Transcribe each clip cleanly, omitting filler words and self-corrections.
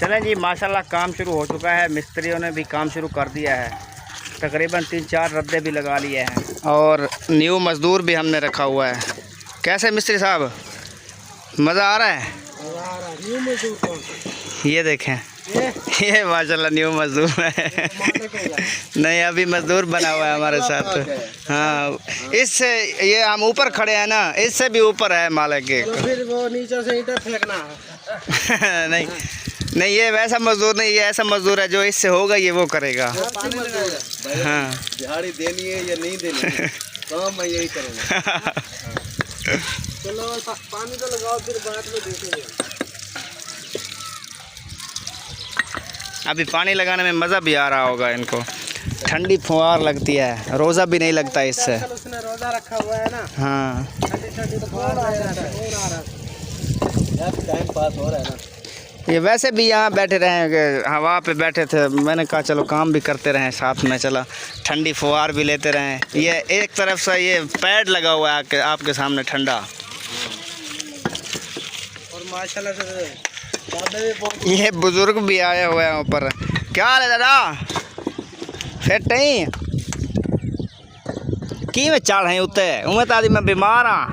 चलें जी, माशाल्लाह काम शुरू हो चुका है। मिस्त्रियों ने भी काम शुरू कर दिया है। तकरीबन 3-4 रद्दे भी लगा लिए हैं और न्यू मज़दूर भी हमने रखा हुआ है। कैसे मिस्त्री साहब, मज़ा आ रहा है? न्यू मजदूर कौन? ये देखें, ये माशाल्लाह न्यू मज़दूर है। नहीं, अभी मज़दूर बना हुआ है हमारे साथ। हाँ, इससे ये हम ऊपर खड़े हैं ना, इससे भी ऊपर है मालिक के। तो फिर वो नीचे से ईंटें फेंकना है। नहीं नहीं, ये वैसा मज़दूर नहीं, ये ऐसा मज़दूर है जो इससे होगा ये वो करेगा। हाँ, दिहाड़ी देनी है या नहीं देनी है, काम मैं यही करूँगा। चलो पानी तो लगाओ, फिर बाद में देखेंगे। अभी पानी लगाने में मज़ा भी आ रहा होगा इनको। ठंडी फुहार लगती है, रोज़ा भी नहीं लगता इससे। उसने रोज़ा रखा हुआ है ना। हाँ, ठंडी तो फुहार आ रहा है। टाइम पास हो रहा है ना। ये वैसे भी यहाँ बैठे रहेंगे, हवा पे बैठे थे। मैंने कहा चलो काम भी करते रहें साथ में, चला ठंडी फुहार भी लेते रहें। ये एक तरफ से ये पैड लगा हुआ है आपके सामने ठंडा। और माशाल्लाह से दादा भी बहुत ये बुजुर्ग भी आए हुए हैं ऊपर। क्या हाल है दादा? फिट नहीं की में चढ़ हैं उत्ते उमें तादी मैं बीमार हाँ।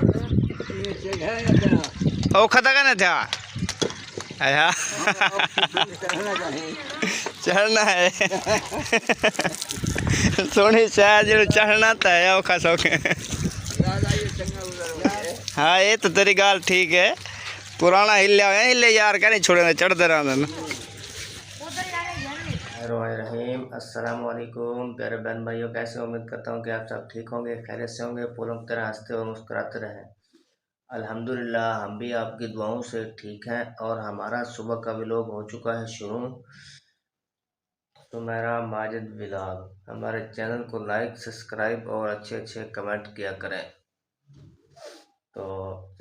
ओ खता का ना था अच्छा चढ़ना है। सोनी शायद जो चढ़ना था है औखा सौखे। हाँ, ये तो तेरी गाल ठीक है। पुराना हिले यार क्या नहीं छोड़े, चढ़ते रहना। रहीम अस्सलाम वालेकुम प्यारे बहन भाइयों, कैसे उम्मीद करता हूँ कि आप सब ठीक होंगे, खैरियत से होंगे, फूलों की तरह हंसते और मुस्कुराते रहें। अल्हम्दुलिल्लाह हम भी आपकी दुआओं से ठीक हैं और हमारा सुबह का व्लॉग हो चुका है शुरू। तो मेरा माजिद व्लॉग, हमारे चैनल को लाइक सब्सक्राइब और अच्छे अच्छे कमेंट किया करें। तो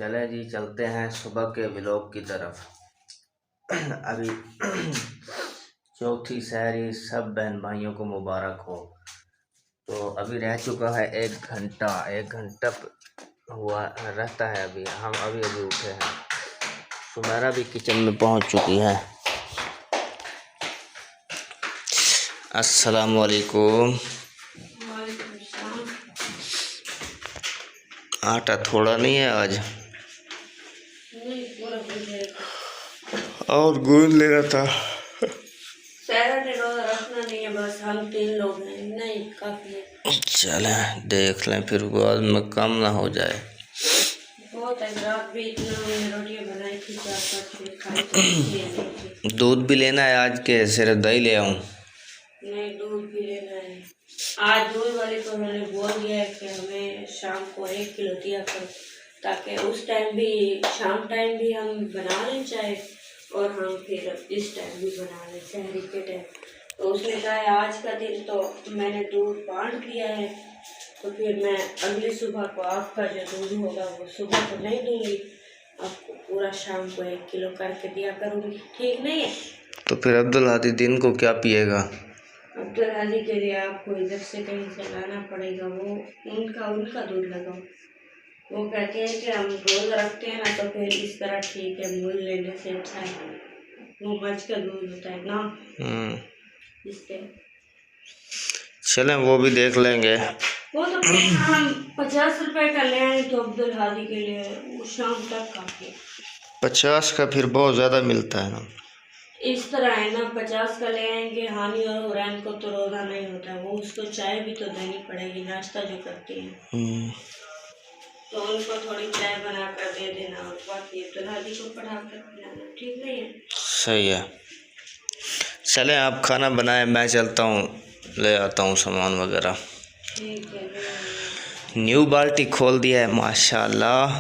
चलें जी, चलते हैं सुबह के व्लॉग की तरफ। अभी चौथी सहरी सब बहन भाइयों को मुबारक हो। तो अभी रह चुका है 1 घंटा हुआ रहता है। अभी हम अभी उठे हैं। सुमेरा भी किचन में पहुंच चुकी है। अस्सलाम वालेकुम। आटा थोड़ा नहीं है आज, और गूंद ले रहा था। रखना नहीं है, बस हम 3 लोग हैं, नहीं काफी है। चलें देख लें, फिर बाद में कम ना हो जाए। बहुत है, रात भी इतना रोटियां बनाई थी, 4-5 खाई थी। दूध भी लेना है आज के, सिर्फ दही ले आऊँ? नहीं, दूध भी लेना है। आज दूध वाले को मैंने बोल दिया है कि हमें शाम को 1 किलो दिया करो, ताकि उस टाइम भी, शाम टाइम भी हम बना लें चाहे, और हम फिर इस टाइम भी बना लें सहरी के टाइम। तो उसने कहा है आज का दिन तो मैंने दूध बांट दिया है, तो फिर मैं अगली सुबह को आपका जो दूध होगा वो सुबह को नहीं दूंगी, आपको पूरा शाम को 1 किलो करके दिया करूँगी, ठीक नहीं है? तो फिर अब्दुल हादी दिन को क्या पिएगा? अब्दुल हादी के लिए आपको इधर से कहीं से लाना पड़ेगा, वो उनका दूध लगाओ। वो कहते हैं कि हम रोज रखते हैं ना, तो फिर इस तरह ठीक है, मूल लेने से अच्छा है, वो मज का दूध होता है ना, इससे। चलें वो भी देख लेंगे। वो तो हम 50 रुपए का ले आए तो अब्दुल हादी के लिए वो शाम तक काफी। 50 का फिर बहुत ज़्यादा मिलता है ना। इस तरह है ना, 50 का ले आएंगे। हानि और हुरैन को तो रोज़ा नहीं होता, वो उसको चाय भी तो देनी पड़ेगी, नाश्ता जो करती हैं, तो उनको थोड़ी चाय बना कर दे देना और बाकी अब्दुल हादी को पढ़ा कर पिलाना, ठीक नहीं है? सही है। चलें आप खाना बनाएं, मैं चलता हूँ, ले आता हूँ सामान वगैरह। ठीक है। न्यू बाल्टी खोल दिया है माशाल्लाह।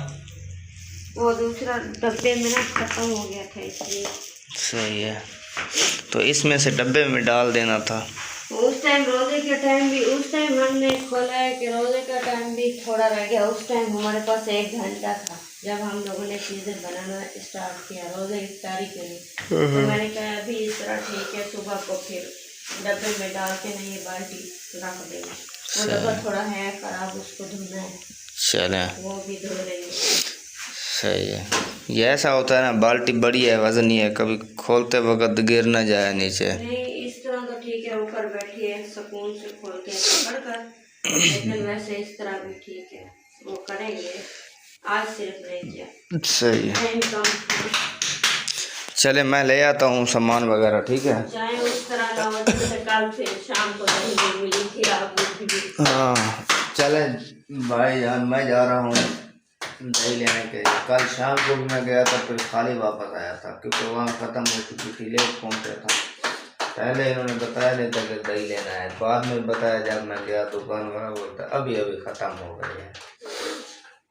वो दूसरा डब्बे में ना खत्म हो गया था, इसलिए। सही है, तो इसमें से डब्बे में डाल देना था। उस टाइम रोजे के टाइम भी, उस टाइम हमने खोला है कि रोजे का टाइम भी थोड़ा रह गया। उस टाइम हमारे पास 1 घंटा था जब हम लोगों ने चीज़ें बनाना स्टार्ट किया रोजे इफ्तारी के लिए। तो मैंने कहा अभी इस तरह ठीक है, सुबह को फिर डब्बे में डाल के नहीं बाल्टी रख देंगे। वो डब्बा थोड़ा है खराब, उसको धोना है। चलें वो भी धो रही है। सही है। ये ऐसा होता है ना, बाल्टी बड़ी है, वजनी है, कभी खोलते वक्त गिर ना जाए नीचे। नहीं इस तरह तो ठीक है, ऊपर बैठिए सुकून से खोल के पकड़ कर, लेकिन वैसे इस तरह भी ठीक है, वो करेंगे। आज सिर्फ रह गया। सही है। चले मैं ले आता हूँ सामान वगैरह, ठीक है। चाहे उस तरह ना हो जैसे कल फिर शाम को दही मिली थी आपको। हाँ चले भाई जान, मैं जा रहा हूँ दही लेने के लिए। कल शाम को भी मैं गया था, फिर खाली वापस आया था क्योंकि वहाँ ख़त्म हो चुकी थी, लेट पहुँचा था। पहले इन्होंने बताया नहीं था कि दही लेना है, बाद में बताया जब मैं गया दुकान वाला बोलता अभी अभी ख़त्म हो गई है।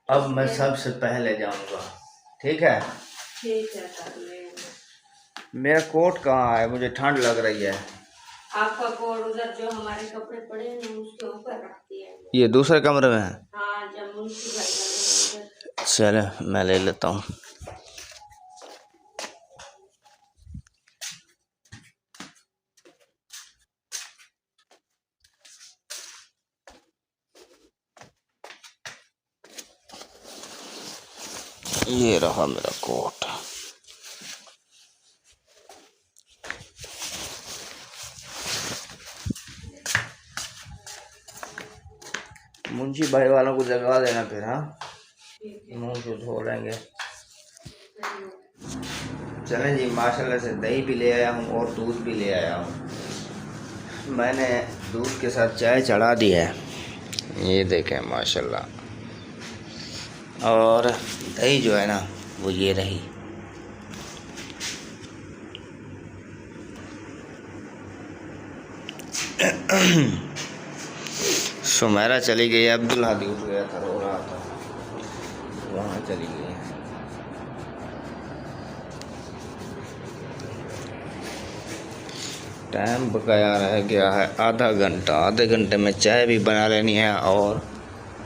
अब मैं सबसे पहले जाऊँगा, ठीक है। ठीक है। मेरा कोट कहाँ है, मुझे ठंड लग रही है। आपका कोट उधर जो हमारे कपड़े पड़े हैं उसके ऊपर रखती है। ये दूसरे कमरे में है। हाँ जब मुंशी भाई। चले मैं ले लेता हूँ। ये रहा मेरा कोट। मुंशी भाई वालों को जगा देना फिर, हाँ मुँह तो धो लेंगे। चलें जी, माशाल्लाह से दही भी ले आया हूँ और दूध भी ले आया हूँ। मैंने दूध के साथ चाय चढ़ा दी है, ये देखें माशाल्लाह। और दही जो है ना वो ये रही। सुमेरा चली गई, अब्दुल हादी उठ गया था, रो रहा था, वहाँ चली गई है। टाइम बकाया रह गया है आधा घंटा, आधे घंटे में चाय भी बना लेनी है और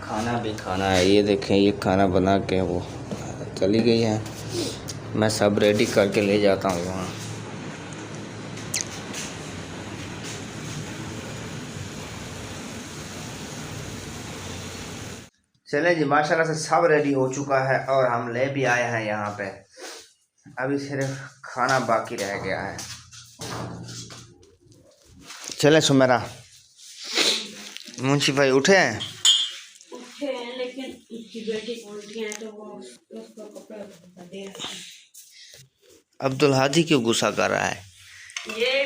खाना भी खाना है। ये देखें ये खाना बना के वो चली गई है, मैं सब रेडी करके ले जाता हूँ वहाँ। चले जी, माशाल्लाह से सब रेडी हो चुका है और हम ले भी आए हैं यहाँ पे। अभी सिर्फ खाना बाकी रह गया है। चले सुमेरा, मुंशी भाई उठे हैं? उठे हैं लेकिन उसकी बेटी उल्टी है तो वो उसको कपड़ा दे रहा है। अब्दुल हादी क्यों गुस्सा कर रहा है?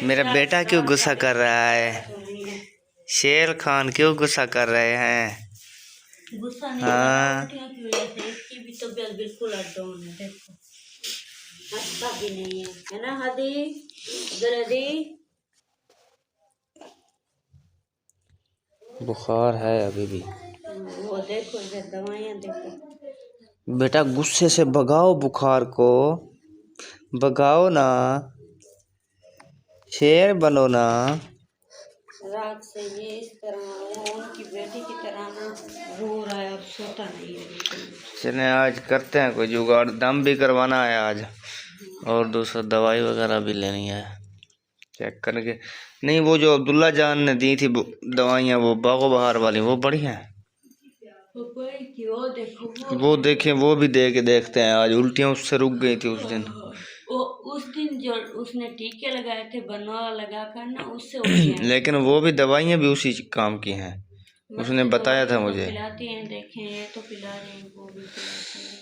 मेरा बेटा क्यों गुस्सा कर रहा है? शेर खान क्यों गुस्सा कर रहे हैं? गुस्सा नहीं, हाँ की वजह से इसकी भी तबीयत बिल्कुल डाउन है। देखो हंसता भी नहीं है ना हादी? इधर हादी, बुखार है अभी भी। वो देखो इधर दवाइयाँ देखो। बेटा गुस्से से भगाओ बुखार को, भगाओ ना, शेर बनो ना। रात से ये इस तरह वो उनकी बेटी की तरह ना रो रहा है, अब सोता नहीं है। चले आज करते हैं कोई जुगाड़, दम भी करवाना है आज और दूसरा दवाई वगैरह भी लेनी है, चेक करके। नहीं वो जो अब्दुल्ला जान ने दी थी दवाइयाँ, वो बागो बहार वाली, वो बढ़िया है। वो देखें, वो भी दे के देखते हैं। आज उल्टियाँ उससे रुक गई थी उस दिन। वो उस दिन जो उसने टीके लगाए थे बनवा लगा कर ना, उससे लेकिन वो भी दवाइयाँ भी उसी काम की हैं, उसने बताया था मुझे। पिलाती हैं, देखें ये तो पिला रहे हैं, वो भी पिलाते हैं।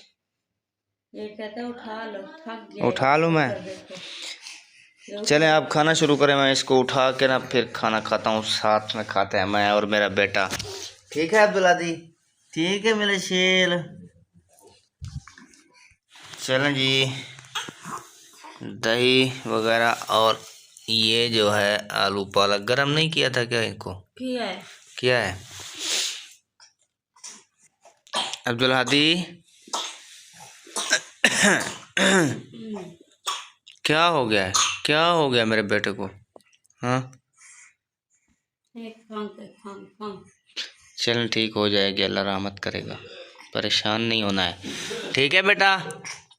ये कहता है उठा लो, थक गया, उठा लूँ मैं? चलें आप खाना शुरू करें, मैं इसको उठा के ना फिर खाना खाता हूँ, साथ में खाते हैं मैं और मेरा बेटा। ठीक है अब्दुल्ला दी? ठीक है मेरे शेर। चलें जी, दही वगैरह और ये जो है आलू पालक गरम नहीं किया था क्या? इनको किया है अब्दुल हादी? क्या हो गया है, क्या हो गया मेरे बेटे को? हाँ चल ठीक हो जाएगी, अल्लाह रहमत करेगा। परेशान नहीं होना है, ठीक है बेटा?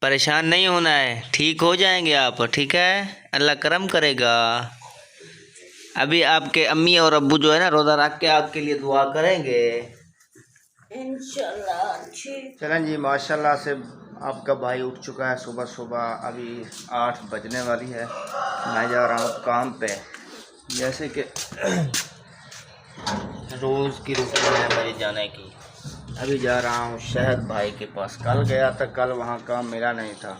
परेशान नहीं होना है, ठीक हो जाएंगे आप, ठीक है? अल्लाह करम करेगा। अभी आपके अम्मी और अब्बू जो है ना रोज़ा रख के आपके लिए दुआ करेंगे। इंशाल्लाह ठीक। चलें जी, माशाल्लाह से आपका भाई उठ चुका है सुबह सुबह। अभी 8 बजने वाली है। मैं जा रहा हूँ काम पे, जैसे कि रोज़ की रूटीन है मेरी जाने की। अभी जा रहा हूँ शहद भाई के पास। कल गया था, कल वहाँ काम मिला नहीं था।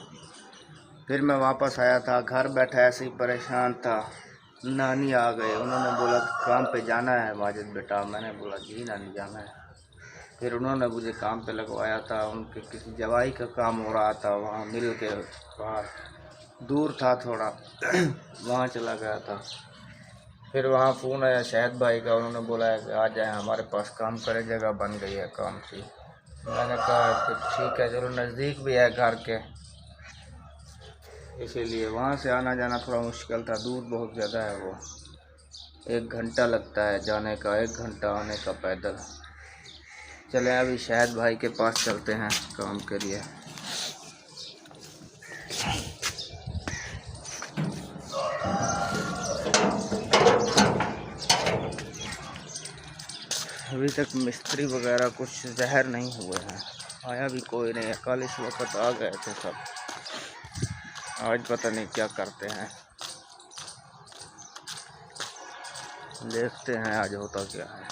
फिर मैं वापस आया था, घर बैठा ऐसे ही परेशान था। नानी आ गए, उन्होंने बोला काम पे जाना है माजिद बेटा। मैंने बोला जी नानी जाना है। फिर उन्होंने मुझे काम पे लगवाया था। उनके किसी जवाई का काम हो रहा था, वहाँ मिल के बाहर दूर था थोड़ा वहाँ चला गया था। फिर वहाँ फ़ोन आया शहद भाई का, उन्होंने बोला है कि आ जाए हमारे पास काम करे, जगह बन गई है काम की। मैंने कहा कि ठीक है चलो, नज़दीक भी है घर के, इसीलिए वहाँ से आना जाना थोड़ा मुश्किल था। दूर बहुत ज़्यादा है, वो 1 घंटा लगता है जाने का, 1 घंटा आने का पैदल। चलें अभी शहद भाई के पास चलते हैं काम के लिए। अभी तक मिस्त्री वगैरह कुछ ज़हर नहीं हुए हैं, आया भी कोई नहीं है। कल इस वक्त आ गए थे सब, आज पता नहीं क्या करते हैं। देखते हैं आज होता क्या है।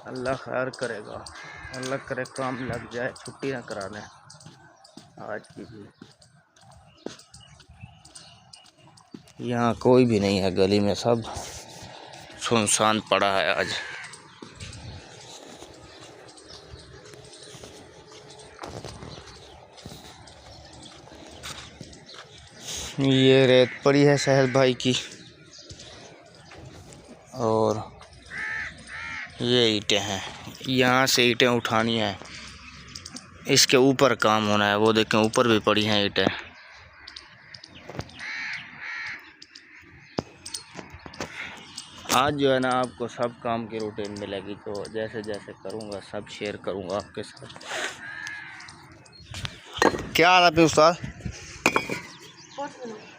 अल्लाह खैर करेगा, अल्लाह करे काम लग जाए, छुट्टी ना करा दें आज की भी। यहाँ कोई भी नहीं है गली में, सब सुनसान पड़ा है आज। ये रेत पड़ी है शहद भाई की, और ये ईंटें हैं। यहाँ से ईंटें उठानी है, इसके ऊपर काम होना है। वो देखें ऊपर भी पड़ी हैं ईंटें। आज जो है ना आपको सब काम की रूटीन मिलेगी, तो जैसे जैसे करूँगा सब शेयर करूँगा आपके साथ। क्या हाल है उस्ताद?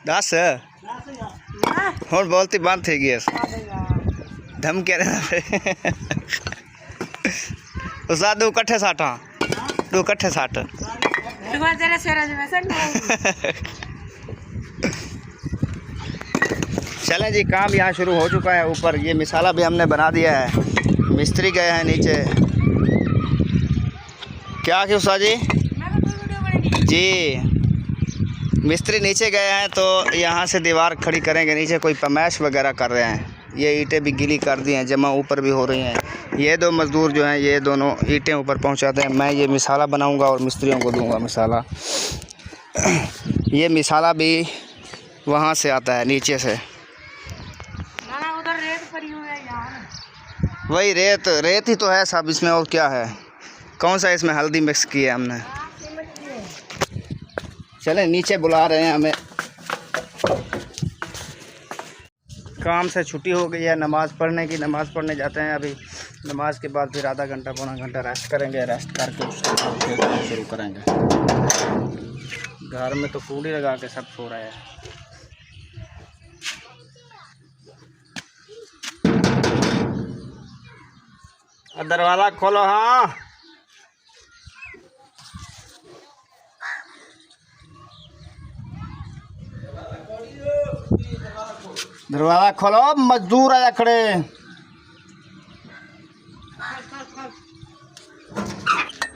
10 और बोलती बंद थी गई धम कह रहे उस्ताद। 2 कट्ठे 60 हाँ, 2 कट्ठे 60। चलें जी, काम यहाँ शुरू हो चुका है। ऊपर ये मिसाला भी हमने बना दिया है, मिस्त्री गए हैं नीचे। क्या कि उस्ताद जी मिस्त्री नीचे गए हैं, तो यहाँ से दीवार खड़ी करेंगे। नीचे कोई पैमाइश वगैरह कर रहे हैं। ये ईंटें भी गीली कर दी हैं, जमा ऊपर भी हो रही हैं। ये 2 मज़दूर जो हैं ये दोनों ईंटें ऊपर पहुँचाते हैं। मैं ये मिसाला बनाऊँगा और मिस्त्रियों को दूँगा मिसाला। ये मिसाला भी वहाँ से आता है नीचे से। वही रेत ही तो है सब इसमें, और क्या है। कौन सा इसमें हल्दी मिक्स की है हमने। चलें नीचे बुला रहे हैं हमें। काम से छुट्टी हो गई है, नमाज़ पढ़ने की। नमाज़ पढ़ने जाते हैं अभी। नमाज के बाद फिर आधा घंटा पौना घंटा रेस्ट करेंगे। रेस्ट करके उसके बाद फिर काम शुरू करेंगे। घर में तो कूड़ी लगा के सब सो रहे हैं। दरवाज़ा खोलो। हाँ दरवाज़ा खोलो, मजदूर आया खड़े।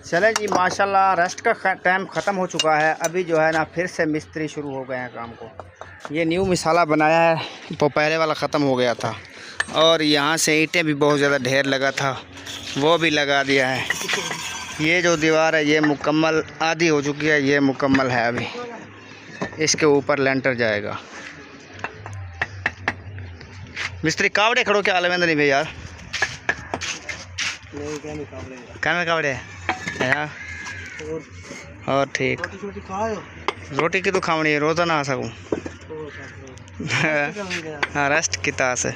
चले जी, माशाल्लाह रेस्ट का टाइम ख़त्म हो चुका है। अभी जो है ना फिर से मिस्त्री शुरू हो गए हैं काम को। ये न्यू मिसाला बनाया है, वो पहले वाला ख़त्म हो गया था। और यहाँ से ईंटें भी बहुत ज़्यादा ढेर लगा था, वो भी लगा दिया है। ये जो दीवार है ये मुकम्मल आधी हो चुकी है, ये मुकम्मल है। अभी इसके ऊपर लेंटर जाएगा। मिस्त्री कावड़े खड़ो क्या अलवेंद्र नहीं भैया यार, क्या कावड़े यार। और ठीक रोटी की तो खावनी है, रोज़ा ना आ सकूँ। हाँ रेस्ट किता से।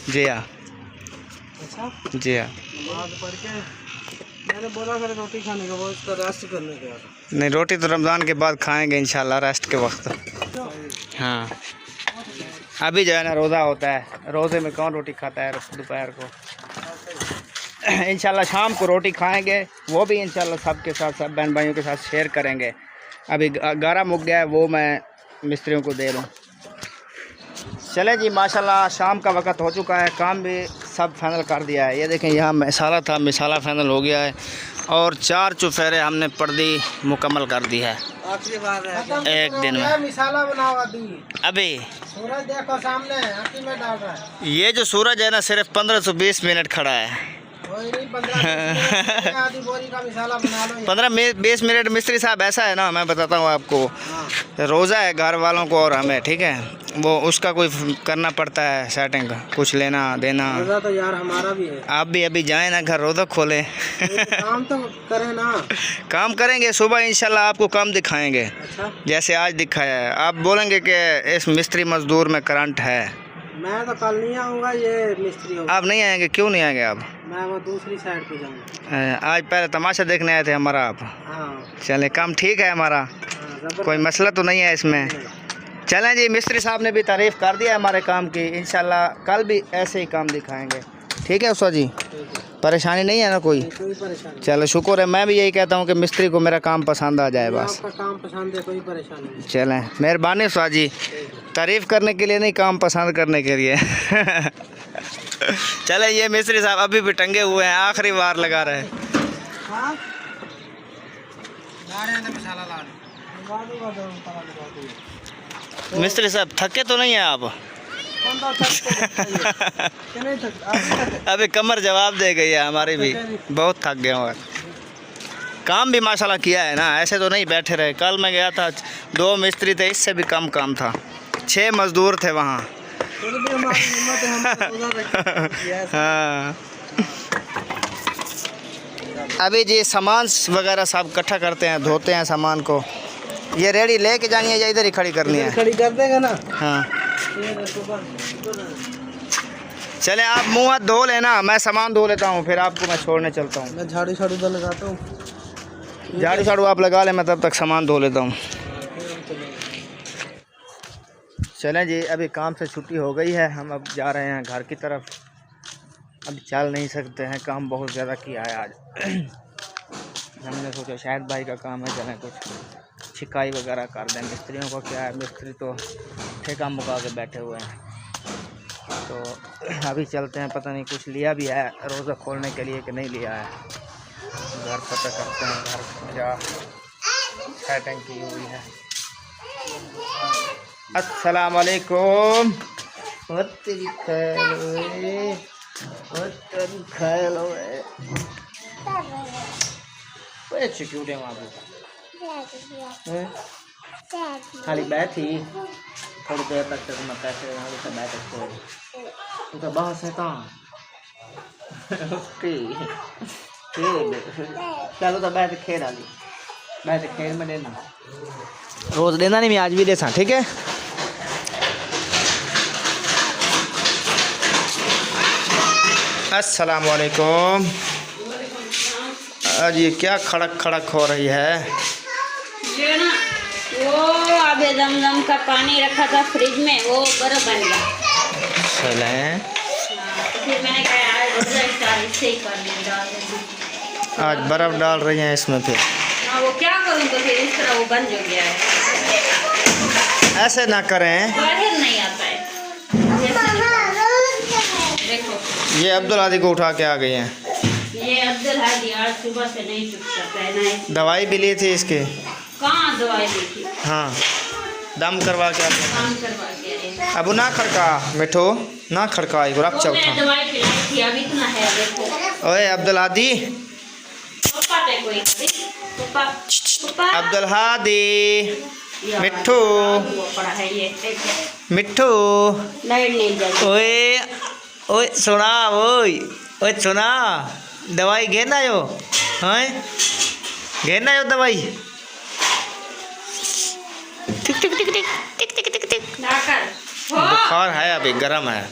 जी हाँ जी हाँ। मैंने बोला कर रोटी खाने का, वो इसका रेस्ट करने का। नहीं रोटी तो रमज़ान के बाद खाएंगे इंशाल्लाह, रेस्ट के वक्त। हाँ अभी जो है ना रोज़ा होता है, रोज़े में कौन रोटी खाता है दोपहर को। इंशाल्लाह शाम को रोटी खाएंगे, वो भी इंशाल्लाह सबके साथ, सब बहन भाइयों के साथ शेयर करेंगे। अभी गारा मुक गया है, वो मैं मिस्त्रियों को दे रहा हूँ। चले जी, माशाल्लाह शाम का वक्त हो चुका है, काम भी सब फाइनल कर दिया है। ये देखें, यहाँ मिसाला था, मिसाला फाइनल हो गया है और 4 चुफेरे हमने पर्दी मुकम्मल कर दी है आखिरी बार है एक दिन में। मिसाला बनावा दी अभी सूरज देखो सामने आँखी में डाल रहा है। ये जो सूरज है ना सिर्फ 15 से 20 मिनट खड़ा है। कोई नहीं, 15 आधी बोरी का मिसाला बना लो। 15-20 मिनट मिस्त्री साहब, ऐसा है ना, मैं बताता हूँ आपको, रोज़ा है घर वालों को और हमें, ठीक है, वो उसका कोई करना पड़ता है सेटिंग, कुछ लेना देना। रोज़ा तो यार हमारा भी है। आप भी अभी जाएं ना घर, रोज़ा खोलें। काम तो करें ना। काम करेंगे, सुबह इंशाल्लाह आपको काम दिखाएंगे। अच्छा, जैसे आज दिखाया है, आप बोलेंगे कि इस मिस्त्री मजदूर में करंट है। मैं तो कल नहीं आऊँगा, ये मिस्त्री होगा। आप नहीं आएंगे? क्यों नहीं आएंगे आप? मैं वो दूसरी साइड पे जाऊँगा। आज पहले तमाशा देखने आए थे हमारा आप? हाँ चलें, काम ठीक है हमारा, कोई मसला तो नहीं है इसमें। चलें जी, मिस्त्री साहब ने भी तारीफ़ कर दिया हमारे काम की, इंशाल्लाह कल भी ऐसे ही काम दिखाएंगे। ठीक है उस्ताद जी, परेशानी नहीं है ना कोई? कोई परेशानी। चलो शुक्र है, मैं भी यही कहता हूँ कि मिस्त्री को मेरा काम पसंद आ जाए बस। आपका काम पसंद है, कोई परेशानी नहीं। चलें, मेहरबानी उस्ताद जी, तारीफ़ करने के लिए नहीं, काम पसंद करने के लिए। चले, ये मिस्त्री साहब अभी भी टंगे हुए हैं, आखिरी बार लगा रहे हैं। मिस्त्री साहब थके तो नहीं हैं आप? अभी कमर जवाब दे गई है हमारी भी, बहुत थक गए और काम भी माशाल्लाह किया है ना, ऐसे तो नहीं बैठे रहे। कल मैं गया था, 2 मिस्त्री थे, इससे भी कम काम था, 6 मज़दूर थे वहाँ। हाँ, अभी जी सामान वगैरह सब इकट्ठा करते हैं, धोते हैं सामान को। ये रेडी लेके जानी है या इधर ही खड़ी करनी है? खड़ी कर देगा ना। हाँ, चले आप मुँह हाथ धो लेना, मैं सामान धो लेता हूँ, फिर आपको मैं छोड़ने चलता हूँ। मैं झाड़ू झाड़ू तो लगाता हूँ। झाड़ू झाड़ू आप लगा लें, मैं तब तक सामान धो लेता हूँ। चलें जी, अभी काम से छुट्टी हो गई है, हम अब जा रहे हैं घर की तरफ। अब चल नहीं सकते हैं, काम बहुत ज़्यादा किया है आज। हमने सोचा शायद भाई का काम है, चलें कुछ छिकाई वगैरह कर दें। मिस्त्रियों का क्या है, मिस्त्री तो ठेका मुका के बैठे हुए हैं। तो अभी चलते हैं, पता नहीं कुछ लिया भी है रोज़ा खोलने के लिए कि नहीं लिया है। घर पता करते हैं, घर क्या सेटिंग की हुई है। अस्सलाम वालेकुम। क्यूट है वहाँ पे खाली बैठी थोड़ी देर तक मैं पैसे वहाँ से बैठ सकते हो तो बहुत से कहाँ। चलो तो बैठ खेल आली, बैठ खेल में देना, रोज़ देना नहीं, मैं आज भी देसा, ठीक है। अस्सलाम वालेकुम। आज ये क्या खड़क खड़क हो रही है? ये ना वो अभी दमदम का पानी रखा था फ्रिज में, वो बर्फ बन गया। चलें, फिर मैंने कहा आज इससे ही कर दें, आज बर्फ़ डाल रही हैं इसमें, फिर हाँ वो क्या करूँ, तो फिर इस तरह वो बंद हो गया है। ऐसे ना करें, बाहर नहीं आता है। देखो ये अब्दुल हादी को उठा के आ गई हैं। ये अब्दुल हादी आज सुबह से नहीं चुप करता है ना। दवाई भी ली थी इसके? कहाँ दवाई ली थी? हाँ, दम करवा के आते हैं। काम करवा के आए। अब ना खड़का मिठो, ना खड़का, रख चल मैंने दवाई पिलाई थी, अभी इतना है देखो। ओए अब्दुल हादी, पापा पे कोई पापा अब्दुल हादी, मिठू पड़ा है ये, मिठू, लाइट नहीं जल। ओए ओए सुना, ओए ओए सुना, दवाई घेना यो, हैं घेना यो दवाई। टिक टिक टिक टिक टिक टिक टिक टिक। बुखार है, अभी गर्म है।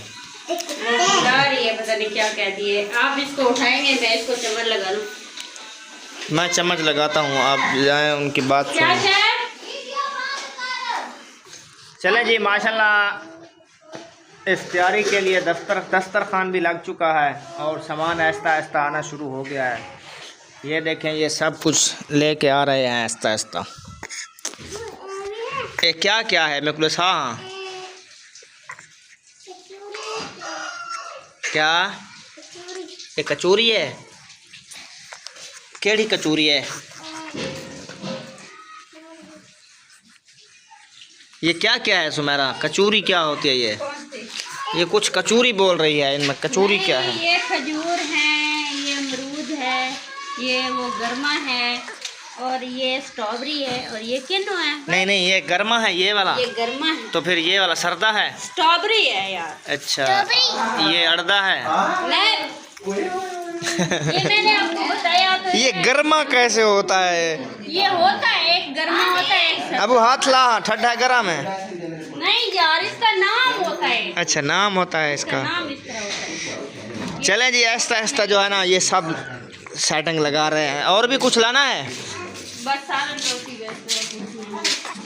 रही है, पता नहीं क्या कह दिए। आप इसको उठाएंगे, मैं इसको चम्मच लगा लूं। मैं चम्मच लगाता हूँ, आप जाएं उनकी बात सुनें। चलें जी, माशाल्लाह इफ्तारी के लिए दस्तरखान भी लग चुका है और सामान आहिस्ता आहिस्ता आना शुरू हो गया है। ये देखें, ये सब कुछ लेके आ रहे हैं आहिस्ता आहिस्ता। ये क्या क्या है मुखलिस? हाँ, क्या ये कचौरी है? केड़ी कचौरी है? ये क्या क्या है सुमेरा? कचौरी क्या होती है? ये कुछ कचौरी बोल रही है, इनमें कचौरी क्या है? ये खजूर है, ये अमरूद है, ये वो गरमा है, और ये स्ट्रॉबेरी है, और ये किन्नू है। नहीं नहीं, ये गरमा है, ये वाला। ये गरमा है। तो फिर ये वाला सरदा है? स्ट्रॉबेरी है यार। अच्छा, ये अर्दा है। ये मैंने आपको बताया तो। ये गरमा कैसे होता है? ये होता है, एक गरमा होता है, एक अब हाथ ला, ठंडा गरम है। नहीं यार, इसका नाम होता है। अच्छा, नाम होता है इसका। नाम इस तरह होता है। चलें जी, आहिस्ता आहिस्ता जो है ना ये सब सेटिंग लगा रहे हैं। और भी कुछ लाना है? बस सालन रोटी बस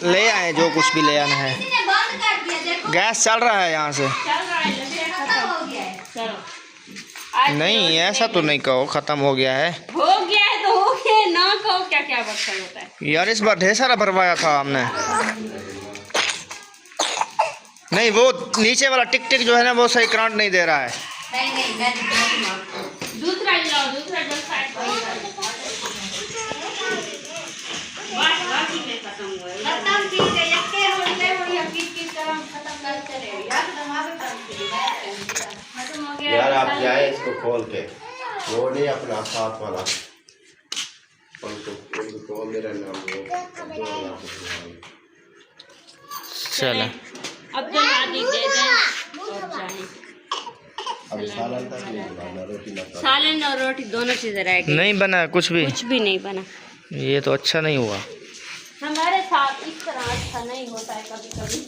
ले आए, जो कुछ भी ले आना है। बंद कर दिया, देखो गैस चल रहा है यहाँ से। चल रहा है, खत्म हो गया है। चलो नहीं, ऐसा तो नहीं कहो ख़त्म हो गया है। हो गया है तो हो गया, ना कहो क्या क्या बर्तन होता है यार। इस बार ढेर सारा भरवाया था हमने। नहीं, वो नीचे वाला टिक टिक जो है ना वो सही करंट नहीं दे रहा है। नहीं मैं दूसरा लाओ, दूसरा जो साइड पर बाकी में खत्म हुआ है। खत्म ठीक है, यक्के होले हो या किस तरह खत्म कर चले यार। दमावे खत्म हो गया यार। आप जाए इसको खोल के, वो नहीं अपना साथ वाला उनको मेरा नाम चले, अब जो नादी दे दें और जाए। अब सालन तक नहीं बनाना, रोटी ना खाना। सालन और रोटी दोनों चीजें रह गई। नहीं बना कुछ भी? कुछ भी नहीं बना। ये तो अच्छा नहीं हुआ। हमारे साथ इस तरह अच्छा नहीं होता है कभी कभी।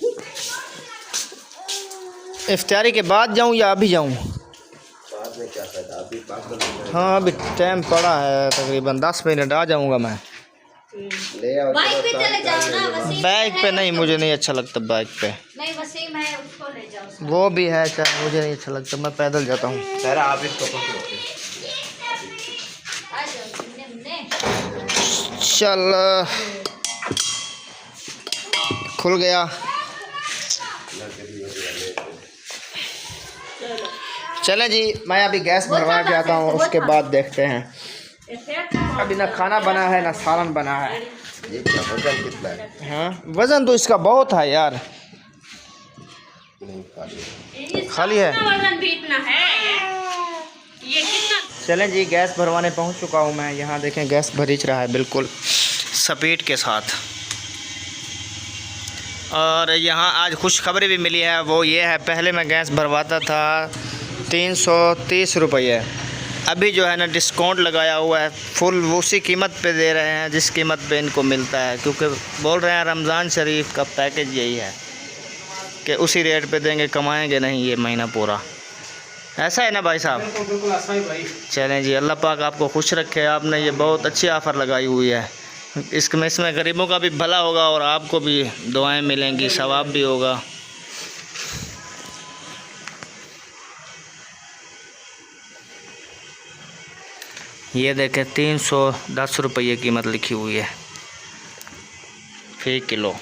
इफ्तारी के बाद जाऊं या अभी जाऊं? बाद में क्या फायदा, अभी पागल। हाँ, अभी टाइम पड़ा है, तकरीबन 10 मिनट आ जाऊंगा मैं। ले आओ। बाइक पे चले जाओ ना, वसीम बाइक पे नहीं, मुझे नहीं अच्छा लगता बाइक पे। नहीं वसीम है, उसको ले जाओ। वो भी है, चाहे मुझे नहीं अच्छा लगता, मैं पैदल जाता हूँ। सर आप इसको पकड़ो। आ जाओ ने। चल, खुल गया। चलें जी, मैं अभी गैस भरवा के आता हूँ, उसके बाद देखते हैं। अभी ना खाना बना है ना सालन बना है। ये क्या वजन कितना है? हाँ, वज़न तो इसका बहुत है यार। नहीं खाली खाली है। वजन भी इतना है, ये कितना। चलें जी, गैस भरवाने पहुंच चुका हूं मैं। यहाँ देखें, गैस भरीच रहा है बिल्कुल स्पीड के साथ। और यहाँ आज खुशखबरी भी मिली है, वो ये है, पहले मैं गैस भरवाता था 330 रुपये, अभी जो है ना डिस्काउंट लगाया हुआ है, फुल उसी कीमत पे दे रहे हैं जिस कीमत पे इनको मिलता है, क्योंकि बोल रहे हैं रमज़ान शरीफ का पैकेज यही है कि उसी रेट पे देंगे, कमाएंगे नहीं ये महीना पूरा। ऐसा है ना भाई साहब? बिल्कुल ऐसा ही भाई। चलें जी, अल्लाह पाक आपको खुश रखे। आपने ये बहुत अच्छी ऑफ़र लगाई हुई है, इसमें गरीबों का भी भला होगा और आपको भी दुआएं मिलेंगी, सवाब भी होगा। ये देखें, 310 रुपये कीमत लिखी हुई है फ़ी किलो।